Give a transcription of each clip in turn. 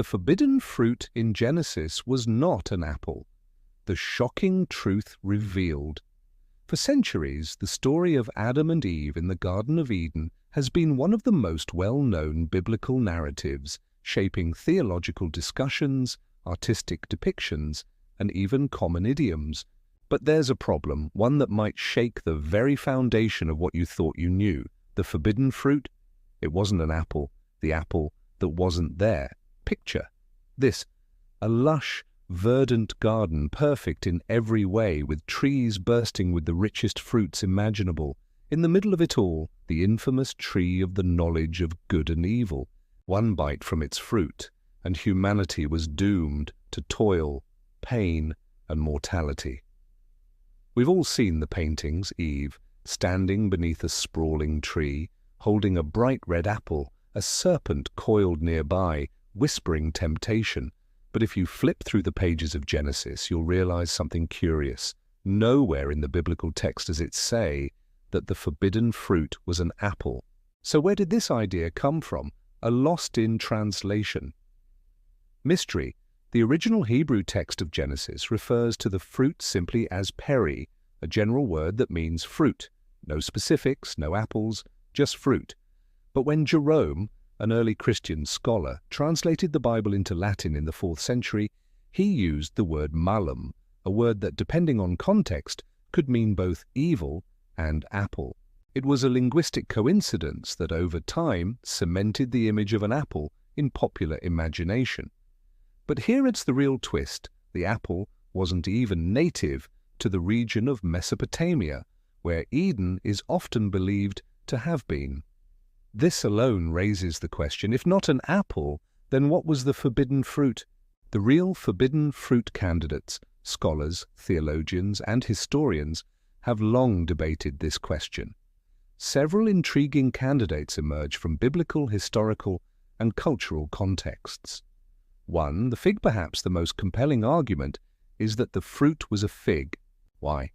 The forbidden fruit in Genesis was not an apple. The shocking truth revealed. For centuries, the story of Adam and Eve in the Garden of Eden has been one of the most well-known biblical narratives, shaping theological discussions, artistic depictions, and even common idioms. But there's a problem, one that might shake the very foundation of what you thought you knew. The forbidden fruit? It wasn't an apple, the apple that wasn't there. Picture this: a lush, verdant garden, perfect in every way, with trees bursting with the richest fruits imaginable. In the middle of it all, the infamous tree of the knowledge of good and evil. One bite from its fruit, and humanity was doomed to toil, pain, and mortality. We've all seen the paintings: Eve, standing beneath a sprawling tree, holding a bright red apple, a serpent coiled nearby, whispering temptation. But if you flip through the pages of Genesis, you'll realize something curious. Nowhere in the biblical text does it say that the forbidden fruit was an apple. So where did this idea come from? A lost in translation mystery. The original Hebrew text of Genesis refers to the fruit simply as peri, a general word that means fruit. No specifics, no apples, just fruit. But when Jerome, an early Christian scholar, translated the Bible into Latin in the 4th century, he used the word malum, a word that, depending on context, could mean both evil and apple. It was a linguistic coincidence that over time cemented the image of an apple in popular imagination. But here it's the real twist. The apple wasn't even native to the region of Mesopotamia, where Eden is often believed to have been. This alone raises the question, if not an apple, then what was the forbidden fruit? The real forbidden fruit candidates, scholars, theologians, and historians have long debated this question. Several intriguing candidates emerge from biblical, historical, and cultural contexts. One, the fig, perhaps the most compelling argument, is that the fruit was a fig. Why?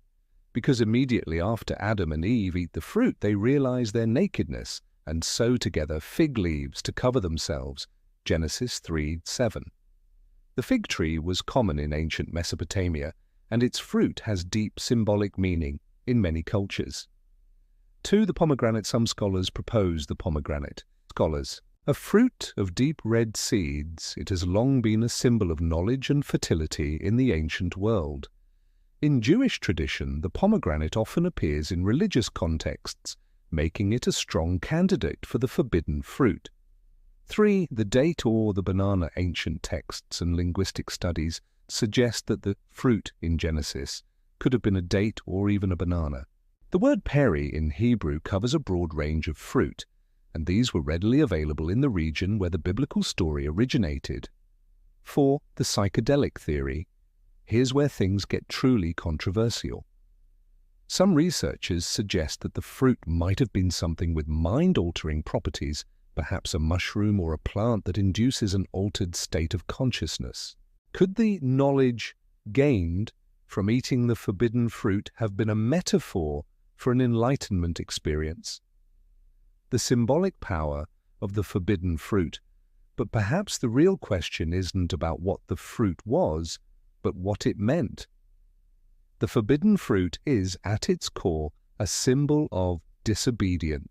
Because immediately after Adam and Eve eat the fruit, they realize their nakedness and sew together fig leaves to cover themselves. Genesis 3:7. The fig tree was common in ancient Mesopotamia, and its fruit has deep symbolic meaning in many cultures. 2. The pomegranate. Some scholars propose the pomegranate. Scholars: a fruit of deep red seeds, it has long been a symbol of knowledge and fertility in the ancient world. In Jewish tradition, the pomegranate often appears in religious contexts, making it a strong candidate for the forbidden fruit. 3. The date or the banana. Ancient texts and linguistic studies suggest that the fruit in Genesis could have been a date or even a banana. The word peri in Hebrew covers a broad range of fruit, and these were readily available in the region where the biblical story originated. 4. The psychedelic theory. Here's where things get truly controversial. Some researchers suggest that the fruit might have been something with mind-altering properties, perhaps a mushroom or a plant that induces an altered state of consciousness. Could the knowledge gained from eating the forbidden fruit have been a metaphor for an enlightenment experience? The symbolic power of the forbidden fruit. But perhaps the real question isn't about what the fruit was, but what it meant. The forbidden fruit is, at its core, a symbol of disobedience,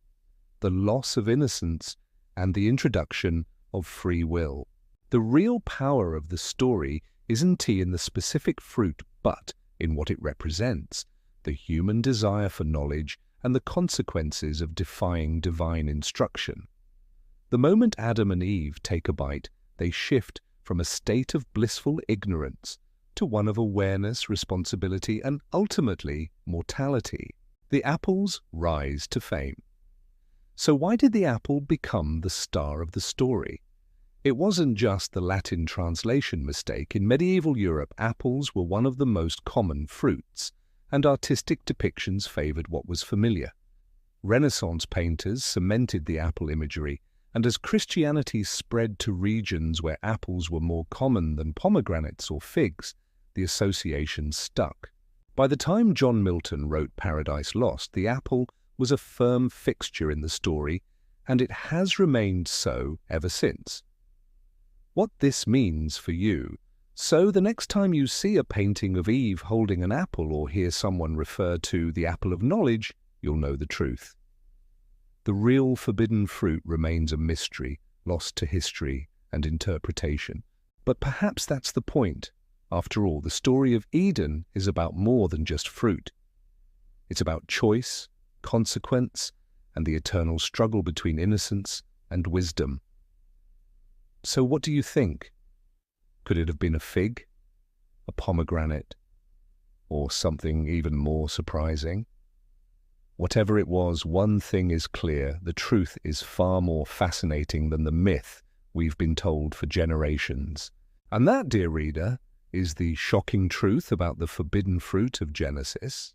the loss of innocence, and the introduction of free will. The real power of the story isn't in the specific fruit, but in what it represents, the human desire for knowledge and the consequences of defying divine instruction. The moment Adam and Eve take a bite, they shift from a state of blissful ignorance to one of awareness, responsibility, and ultimately mortality. The apples rise to fame. So why did the apple become the star of the story? It wasn't just the Latin translation mistake. In medieval Europe, apples were one of the most common fruits, and artistic depictions favored what was familiar. Renaissance painters cemented the apple imagery, and as Christianity spread to regions where apples were more common than pomegranates or figs, the association stuck. By the time John Milton wrote Paradise Lost, the apple was a firm fixture in the story, and it has remained so ever since. what this means for you, so the next time you see a painting of Eve holding an apple or hear someone refer to the apple of knowledge, you'll know the truth. The real forbidden fruit remains a mystery, lost to history and interpretation. But perhaps that's the point. After all, the story of Eden is about more than just fruit. It's about choice, consequence, and the eternal struggle between innocence and wisdom. So what do you think? Could it have been a fig, a pomegranate, or something even more surprising? Whatever it was, one thing is clear: the truth is far more fascinating than the myth we've been told for generations. And that, dear reader, is the shocking truth about the forbidden fruit of Genesis.